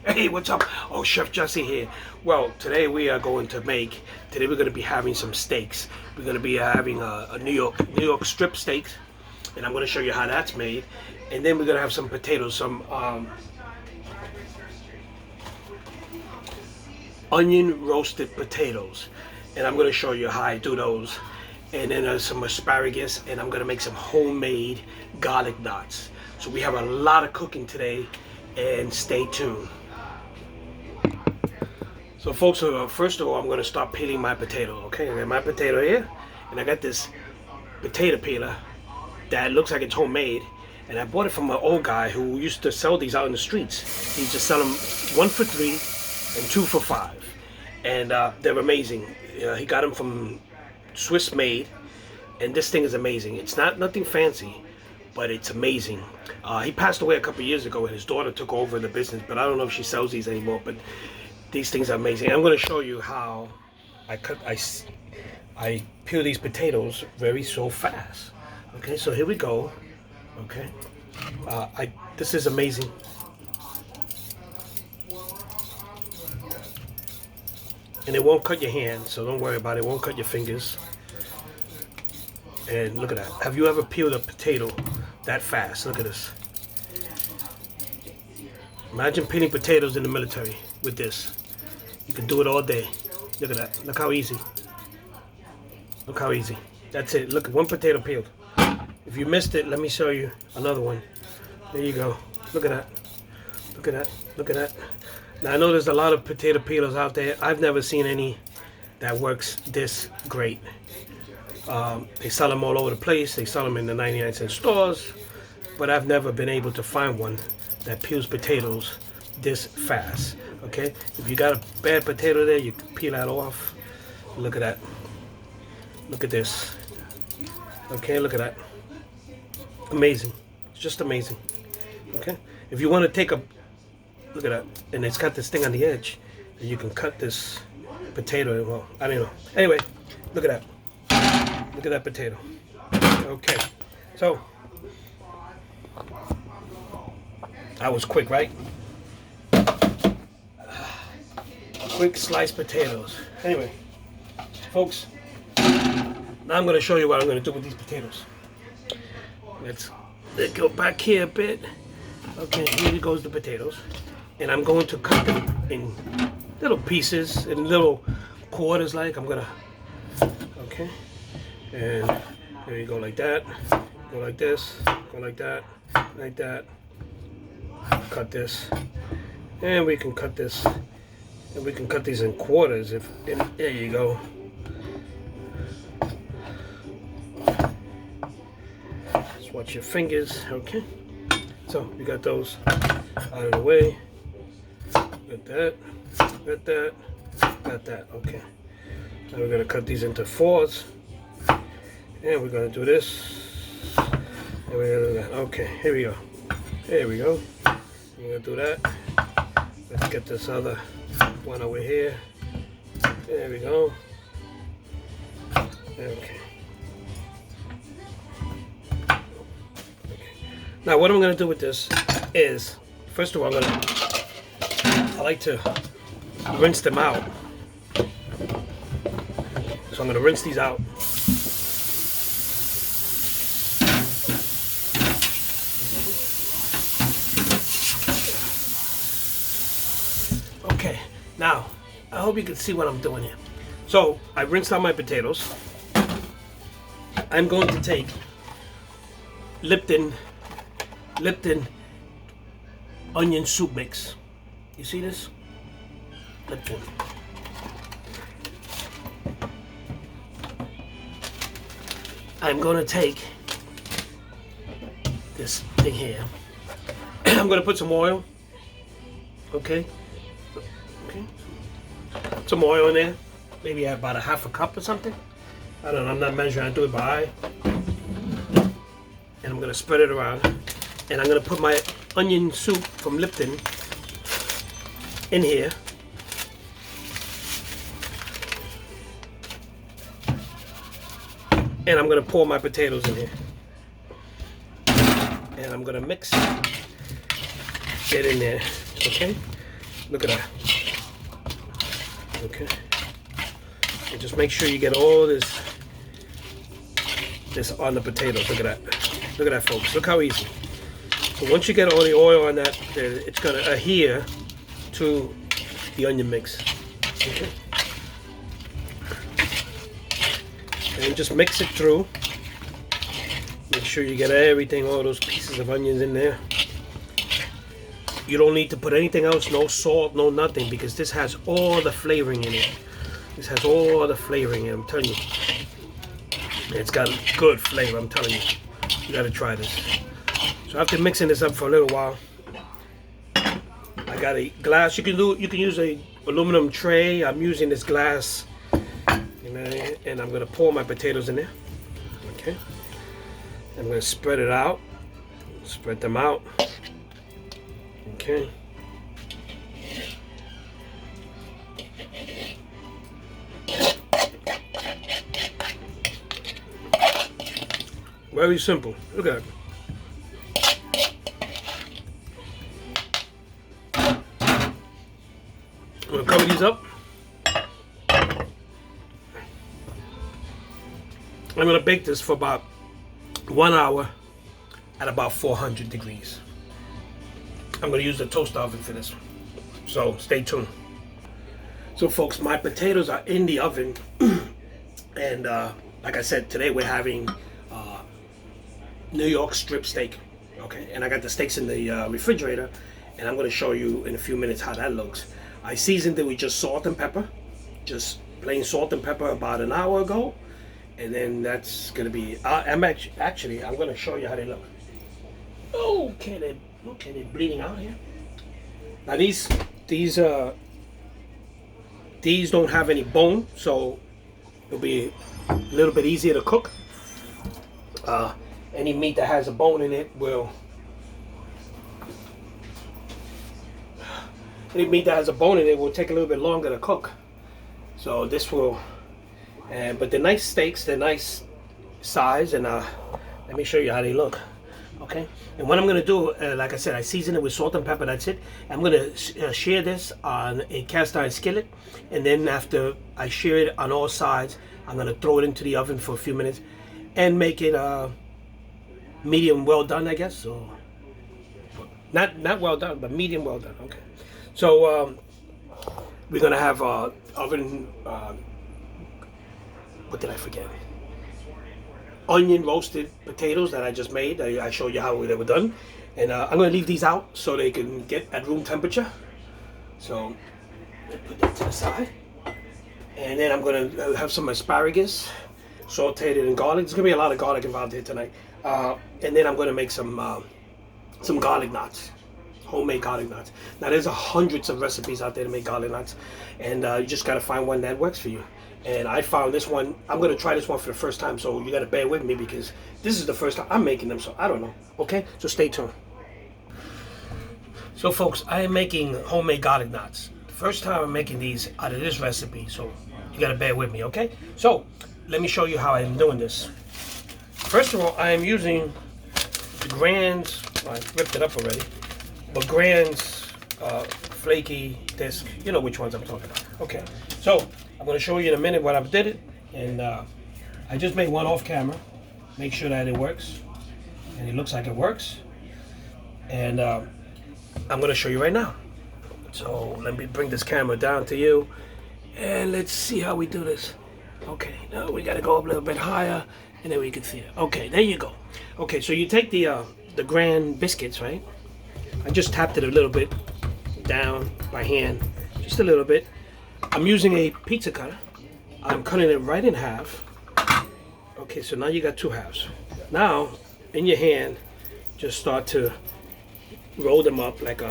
Hey, what's up? Oh, Chef Jesse here. Well, today we are going to today we're going to be having some steaks. We're going to be having a New York strip steaks, and I'm going to show you how that's made. And then we're going to have some potatoes, some onion roasted potatoes. And I'm going to show you how I do those. And then there's some asparagus, and I'm going to make some homemade garlic knots. So we have a lot of cooking today, and stay tuned. So folks, first of all, I'm going to start peeling my potato. Okay, I got my potato here, and I got this potato peeler that looks like it's homemade, and I bought it from an old guy who used to sell these out in the streets. He used to sell them 1 for $3 and 2 for $5, and they're amazing. He got them from Swiss made, and this thing is amazing. It's nothing fancy, but it's amazing. He passed away a couple years ago, and his daughter took over the business, but I don't know if she sells these anymore. But these things are amazing. I'm going to show you how I peel these potatoes so fast. Okay, so here we go. Okay, this is amazing. And it won't cut your hand, so don't worry about it. It won't cut your fingers. And look at that. Have you ever peeled a potato that fast? Look at this. Imagine peeling potatoes in the military with this. You can do it all day. Look at that. Look how easy. Look how easy. That's it. Look, one potato peeled. If you missed it, let me show you another one. There you go. Look at that. Look at that. Look at that. Now, I know there's a lot of potato peelers out there. I've never seen any that works this great. They sell them all over the place. They sell them in the 99-cent stores. But I've never been able to find one that peels potatoes this fast. Okay? If you got a bad potato there, you can peel that off. Look at that. Look at this. Okay, look at that. Amazing. It's just amazing. Okay? If you want to take a... Look at that. And it's got this thing on the edge. And you can cut this potato. Well, I don't know. Anyway, look at that. Look at that potato. Okay. So, that was quick, right? Quick sliced potatoes. Anyway, folks, now I'm going to show you what I'm going to do with these potatoes. Let's go back here a bit. Okay, here goes the potatoes. And I'm going to cut them in little pieces, in little quarters like. I'm going to, okay. And there you go, like that. Go like this. Go like that. Like that. Cut this. And we can cut this. And we can cut these in quarters. There you go. Just watch your fingers. Okay. So we got those out of the way. Got that. Got that. Got that. Okay. Now we're gonna cut these into fours. And we're gonna do this. And we're gonna do that. Okay, here we go. There we go. We're gonna do that. Let's get this other one over here. There we go. Okay. Now what I'm gonna do with this is, first of all, I like to rinse them out. So I'm gonna rinse these out. Okay, now I hope you can see what I'm doing here. So I rinsed out my potatoes. I'm going to take Lipton onion soup mix. You see this? Lipton. I'm going to take this thing here. I'm going to put some oil. Okay. Okay. Some oil in there. Maybe about a half a cup or something. I don't know. I'm not measuring. I do it by eye. And I'm going to spread it around. And I'm going to put my onion soup from Lipton in here. And I'm going to pour my potatoes in here. And I'm going to mix it in there. Okay? Look at that. Okay. And just make sure you get all this on the potatoes. Look at that. Look at that, folks. Look how easy. So once you get all the oil on that, it's gonna adhere to the onion mix. Okay. And just mix it through. Make sure you get everything, all those pieces of onions in there. You don't need to put anything else, no salt, no nothing, because this has all the flavoring in it. This has all the flavoring in it, I'm telling you. It's got good flavor, I'm telling you. You gotta try this. So after mixing this up for a little while, I got a glass. You can use a aluminum tray. I'm using this glass, and I'm gonna pour my potatoes in there. Okay. I'm gonna spread it out. Spread them out. Okay. Very simple. Look at that. I'm gonna cover these up. I'm gonna bake this for about 1 hour at about 400 degrees. I'm gonna use the toast oven for this, so stay tuned. So folks, my potatoes are in the oven, and like I said, today we're having New York strip steak. Okay, and I got the steaks in the refrigerator, and I'm gonna show you in a few minutes how that looks. I seasoned it with just salt and pepper, just plain salt and pepper about an hour ago, and then that's gonna be. I'm gonna show you how they look. Okay, they're bleeding out here. Now these don't have any bone, so it'll be a little bit easier to cook. Any meat that has a bone in it will. Any meat that has a bone in it will take a little bit longer to cook. So this will, but they're nice steaks. They're nice size, and let me show you how they look. Okay, and what I'm gonna do, like I said, I season it with salt and pepper. That's it. I'm gonna share this on a cast iron skillet, and then after I share it on all sides, I'm gonna throw it into the oven for a few minutes, and make it medium well done, I guess. So not well done, but medium well done. Okay. So we're gonna have oven. What did I forget? Onion roasted potatoes that I just made. I showed you how they were done, and I'm gonna leave these out so they can get at room temperature. So put that to the side, and then I'm gonna have some asparagus, sauteed in garlic. There's gonna be a lot of garlic involved here tonight, and then I'm gonna make some garlic knots. Homemade garlic knots. Now there's hundreds of recipes out there to make garlic knots, and you just gotta find one that works for you. And I found this one. I'm gonna try this one for the first time, so you gotta bear with me because this is the first time I'm making them, so I don't know. Okay, so stay tuned. So folks, I am making homemade garlic knots. The first time I'm making these out of this recipe, so you gotta bear with me, okay? So let me show you how I'm doing this. First of all, I am using the Grand's. Well, I ripped it up already. But Grand's flaky disc, you know which ones I'm talking about. Okay, so I'm going to show you in a minute what I did it, and I just made one off camera, make sure that it works, and it looks like it works, and I'm going to show you right now. So let me bring this camera down to you, and let's see how we do this. Okay, now we got to go up a little bit higher, and then we can see it. Okay, there you go. Okay, so you take the Grand biscuits, right? I just tapped it a little bit down by hand, just a little bit. I'm using a pizza cutter. I'm cutting it right in half. Okay, so now you got two halves. Now, in your hand, just start to roll them up like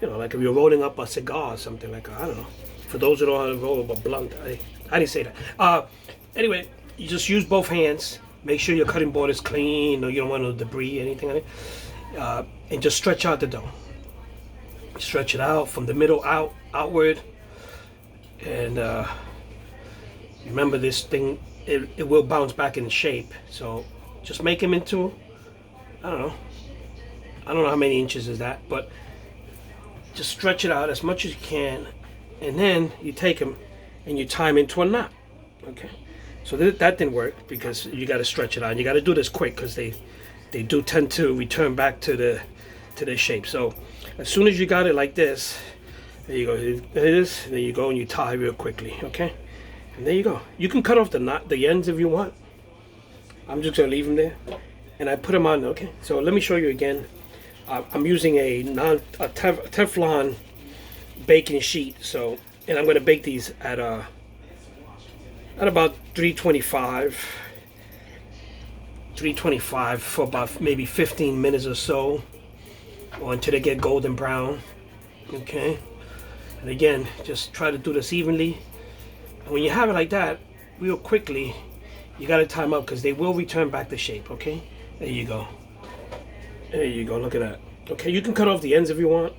like if you're rolling up a cigar or something, like I don't know. For those who don't know how to roll up a blunt, I didn't say that. Anyway, you just use both hands. Make sure your cutting board is clean, or you don't want no debris, anything on it. And just stretch out the dough. Stretch it out from the middle outward. And remember, this thing, it will bounce back in shape. So just make them into, I don't know how many inches is that, but just stretch it out as much as you can, and then you take them and you tie them into a knot. Okay, so that didn't work because you got to stretch it out. And you got to do this quick because they do tend to return back to their shape. So as soon as you got it like this, there you go. There it is. There you go, and you tie real quickly. Okay, and there you go. You can cut off the ends if you want. I'm just gonna leave them there, and I put them on. Okay, so let me show you again. I'm using a Teflon baking sheet. So, and I'm gonna bake these at about 325 for about maybe 15 minutes or so, or until they get golden brown. Okay, and again, just try to do this evenly. And when you have it like that, real quickly, you got to time up because they will return back to shape. Okay, there you go. There you go. Look at that. Okay, you can cut off the ends if you want.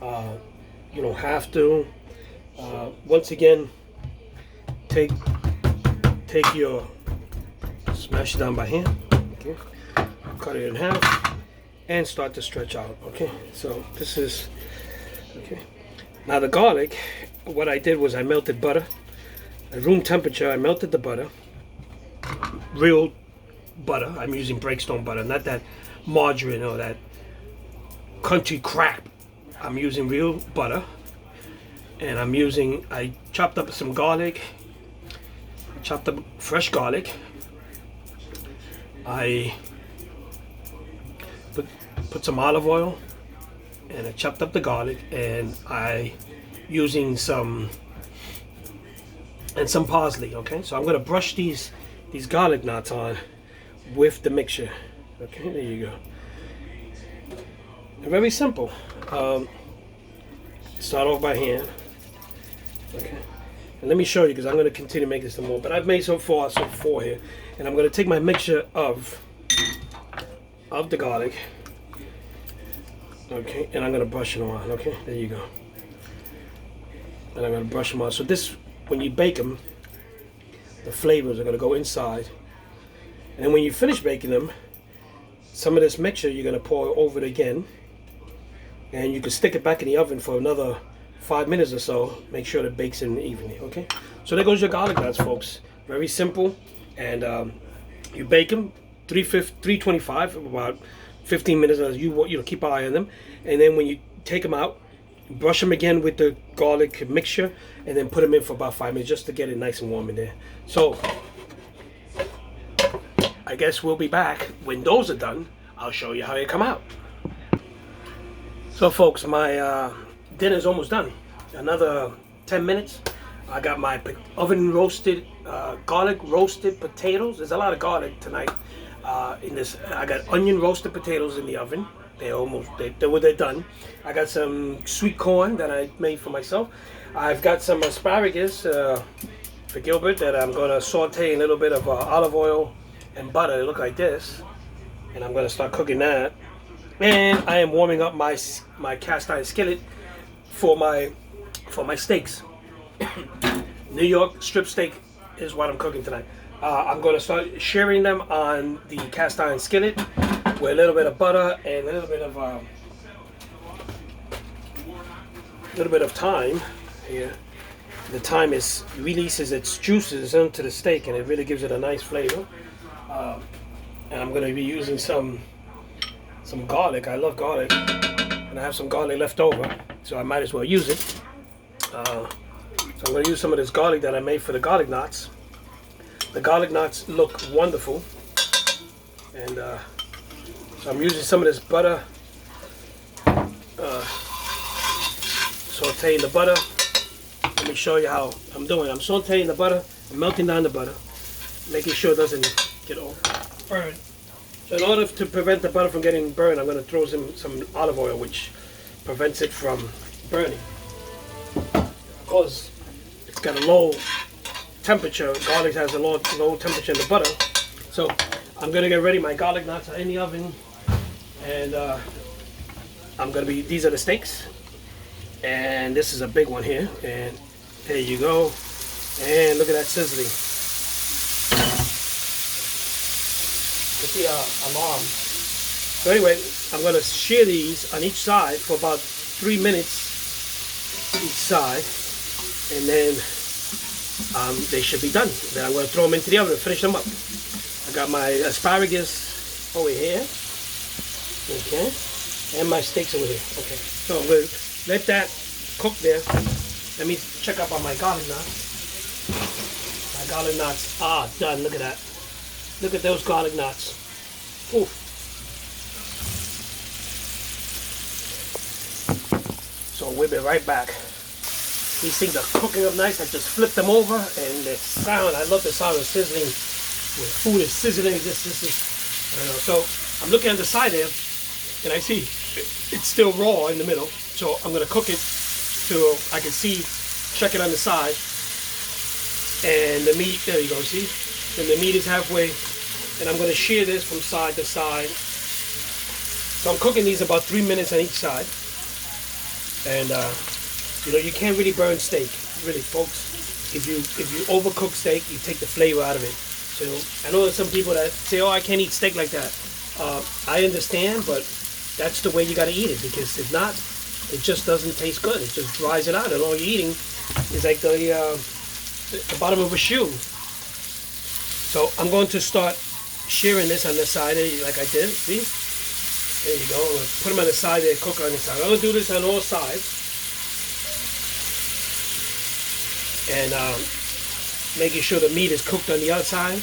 You don't have to. Once again, take your smash it down by hand. Okay, cut it in half and start to stretch out. Okay, so this is okay. Now the garlic, what I did was I melted butter at room temperature. I melted the butter, real butter. I'm using Breakstone butter, not that margarine or that country crap. I'm using real butter, and I chopped up some garlic, chopped up fresh garlic. I put some olive oil, and I chopped up the garlic, and I using some parsley. Okay, so I'm gonna brush these garlic knots on with the mixture. Okay, there you go. Very simple. Start off by hand. Okay, and let me show you because I'm going to continue making some more. But I've made so far 4 here, and I'm going to take my mixture of the garlic. Okay, and I'm going to brush it on. Okay, there you go. And I'm going to brush them on. So this, when you bake them, the flavors are going to go inside. And then when you finish baking them, some of this mixture you're going to pour over it again. And you can stick it back in the oven for another 5 minutes or so. Make sure it bakes in evenly. Okay, so there goes your garlic knots, folks. Very simple. And you bake them 325 for about 15 minutes. As you keep an eye on them. And then when you take them out, brush them again with the garlic mixture, and then put them in for about 5 minutes just to get it nice and warm in there. So I guess we'll be back when those are done. I'll show you how they come out. So folks, my dinner's almost done. Another 10 minutes. I got my oven roasted, garlic roasted potatoes. There's a lot of garlic tonight in this. I got onion roasted potatoes in the oven. They're done. I got some sweet corn that I made for myself. I've got some asparagus for Gilbert that I'm gonna saute in a little bit of olive oil and butter. They look like this, and I'm gonna start cooking that. And I am warming up my cast iron skillet for my steaks. New York strip steak is what I'm cooking tonight. I'm going to start sharing them on the cast iron skillet with a little bit of butter and a little bit of thyme here. The thyme releases its juices into the steak, and it really gives it a nice flavor. And I'm going to be using some garlic. I love garlic, and I have some garlic left over, so I might as well use it. So I'm going to use some of this garlic that I made for the garlic knots. The garlic knots look wonderful, and so I'm using some of this butter, sauteing the butter. Let me show you how I'm doing. I'm sauteing the butter, I'm melting down the butter, making sure it doesn't get all burned. So in order to prevent the butter from getting burned, I'm going to throw some olive oil, which prevents it from burning. Because it's got a low temperature, garlic has a low temperature in the butter. So I'm going to get ready. My garlic knots are in the oven, and these are the steaks. And this is a big one here. And there you go. And look at that sizzling. The alarm. So anyway, I'm going to shear these on each side for about 3 minutes each side, and then they should be done. Then I'm going to throw them into the oven and finish them up. I got my asparagus over here, okay, and my steaks over here. Okay, so I'm going to let that cook there. Let me check up on my garlic knots. My garlic knots are done. Look at that. Look at those garlic knots. Ooh. So we'll be right back. These things are cooking up nice. I just flipped them over, and the sound, I love the sound of sizzling. When food is sizzling, this is, I don't know. So I'm looking at the side there, and I see it's still raw in the middle. So I'm gonna cook it till I can see, check it on the side. And the meat, there you go, see? Then the meat is halfway, and I'm gonna shear this from side to side. So I'm cooking these about 3 minutes on each side. And you know, you can't really burn steak, really, folks. If you overcook steak, you take the flavor out of it. So I know there's some people that say, "Oh, I can't eat steak like that." I understand, but that's the way you got to eat it, because if not, it just doesn't taste good. It just dries it out, and all you're eating is like the bottom of a shoe. So I'm going to start shearing this on the side, like I did. See? There you go. Put them on the side there, cook on the side. I'm going to do this on all sides. And making sure the meat is cooked on the outside,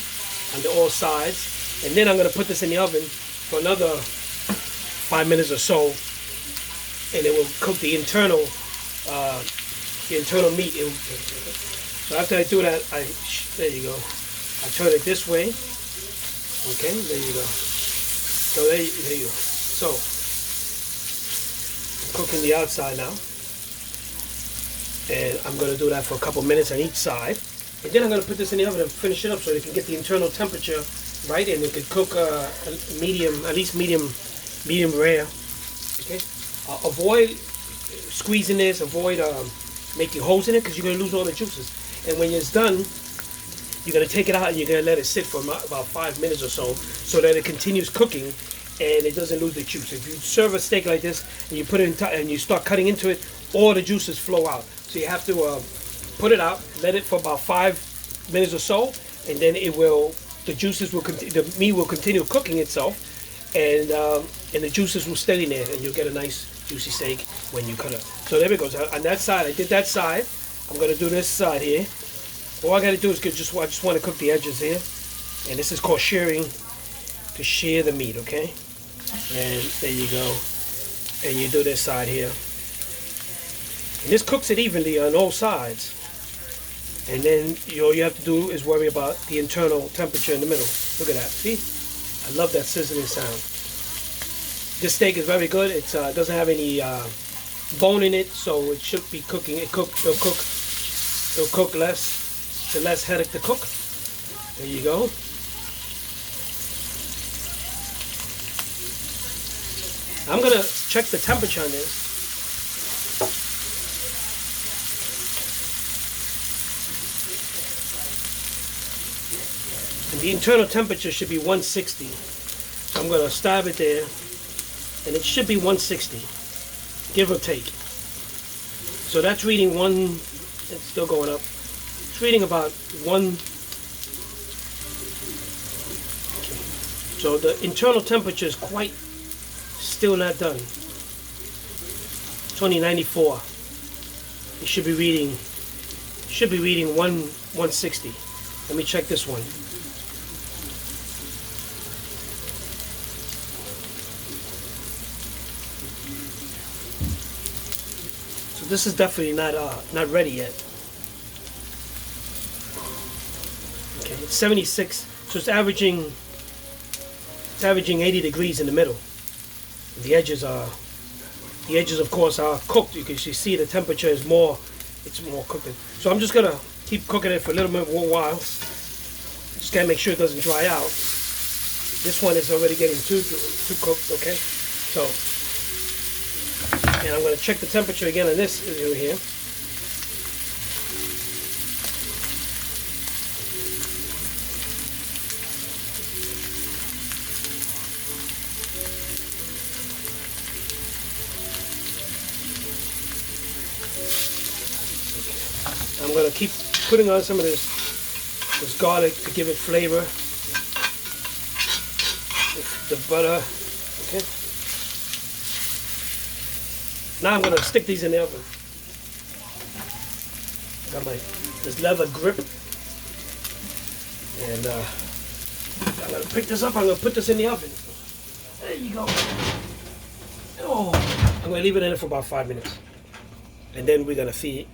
on all sides. And then I'm going to put this in the oven for another 5 minutes or so. And it will cook the internal meat. So after I do that, there you go. I turn it this way. Okay, there you go. So there you go. So, I'm cooking the outside now. And I'm going to do that for a couple minutes on each side. And then I'm going to put this in the oven and finish it up so it can get the internal temperature right, and it can cook medium, at least medium rare. Okay. Avoid squeezing this. Avoid making holes in it, because you're going to lose all the juices. And when it's done, you're going to take it out and you're going to let it sit for about 5 minutes or so that it continues cooking and it doesn't lose the juice. If you serve a steak like this and you put it in and you start cutting into it, all the juices flow out. So you have to put it out, let it for about 5 minutes or so, and then the juices will the meat will continue cooking itself, and the juices will stay in there, and you'll get a nice juicy steak when you cut it. So there it goes. On that side, I did that side. I'm gonna do this side here. All I gotta do is I just want to cook the edges here, and this is called shearing, to shear the meat. Okay, and there you go. And you do this side here. And this cooks it evenly on all sides. And then all you have to do is worry about the internal temperature in the middle. Look at that. See? I love that sizzling sound. This steak is very good. It doesn't have any bone in it, so it should be cooking. It'll cook less. It's a less headache to cook. There you go. I'm gonna check the temperature on this. And the internal temperature should be 160. So I'm gonna stab it there, and it should be 160, give or take. So that's reading it's still going up. It's reading about 1. Okay. So the internal temperature is quite still not done. It's only 94. It should be reading 160. Let me check this one. So this is definitely not ready yet. Okay, it's 76. So it's averaging 80 degrees in the middle. The edges of course are cooked. You can see the temperature is more, it's more cooked. So I'm just gonna keep cooking it for a little bit more while. Just gotta make sure it doesn't dry out. This one is already getting too cooked, okay? So, and I'm gonna check the temperature again on this over here. I'm gonna keep putting on some of this garlic to give it flavor. The butter, okay. Now I'm gonna stick these in the oven. I got this leather grip, and I'm gonna pick this up. I'm gonna put this in the oven. There you go. Oh, I'm gonna leave it in it for about 5 minutes, and then we're gonna see it.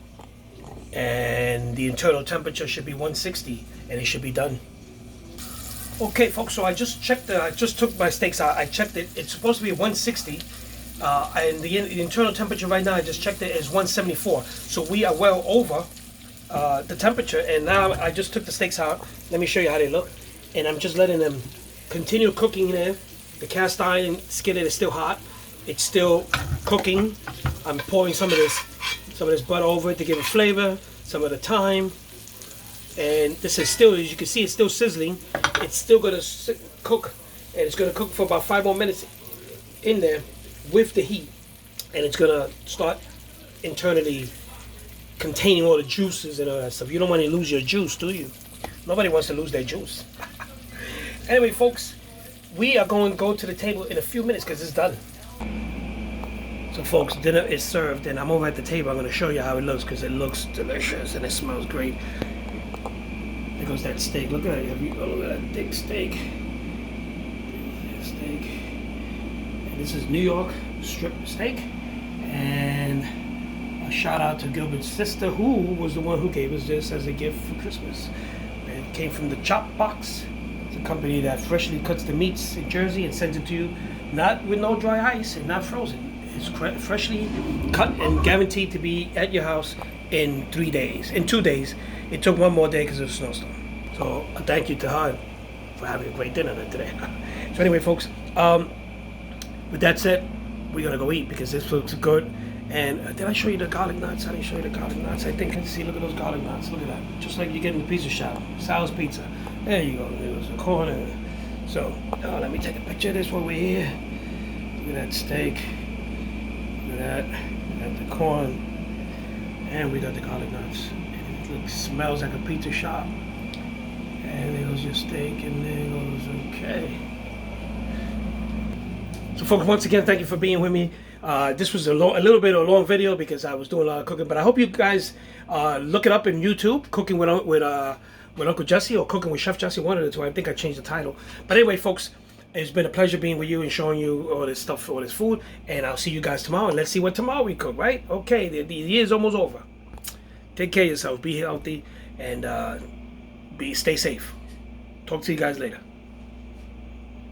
And the internal temperature should be 160, and it should be done. Okay, folks. So I just checked. I just took my steaks out. I checked it. It's supposed to be 160, and the internal temperature right now I just checked it is 174. So we are well over the temperature. And now I just took the steaks out. Let me show you how they look. And I'm just letting them continue cooking there. The cast iron skillet is still hot. It's still cooking. I'm pouring some of this butter over it to give it flavor. Some of the thyme. And this is still, as you can see, it's still sizzling. It's still going to cook, and it's going to cook for about 5 more minutes in there with the heat, and it's going to start internally containing all the juices and all that stuff. You don't want to lose your juice, do you? Nobody wants to lose their juice. Anyway, folks, we are going to go to the table in a few minutes because it's done. So, folks, dinner is served, and I'm over at the table. I'm going to show you how it looks because it looks delicious and it smells great. There goes that steak. Look at that. Look at that thick steak. And this is New York strip steak. And a shout out to Gilbert's sister, who was the one who gave us this as a gift for Christmas. It came from the Chop Box. It's a company that freshly cuts the meats in Jersey and sends it to you, not with no dry ice and not frozen. It's freshly cut and guaranteed to be at your house in 3 days. In 2 days. It took one more day because of a snowstorm. So a thank you to her for having a great dinner today. So anyway, folks, with that said, we're gonna go eat because this looks good. And did I show you the garlic knots? I didn't show you the garlic knots. I think, see, look at those garlic knots. Look at that. Just like you get in the pizza shop. Sal's Pizza. There you go. There's a corner. So let me take a picture of this while we're here. Look at that steak. Look at that. We got the corn. And we got the garlic knots. It smells like a pizza shop. And there goes your steak, and there goes, okay. So, folks, once again, thank you for being with me. This was a little bit of a long video because I was doing a lot of cooking, but I hope you guys look it up in YouTube, Cooking with Uncle Jesse or Cooking with Chef Jesse, one of the two. I think I changed the title. But anyway, folks, it's been a pleasure being with you and showing you all this stuff, all this food, and I'll see you guys tomorrow, and let's see what tomorrow we cook, right? Okay, the year's almost over. Take care of yourself, be healthy, and stay safe. Talk to you guys later.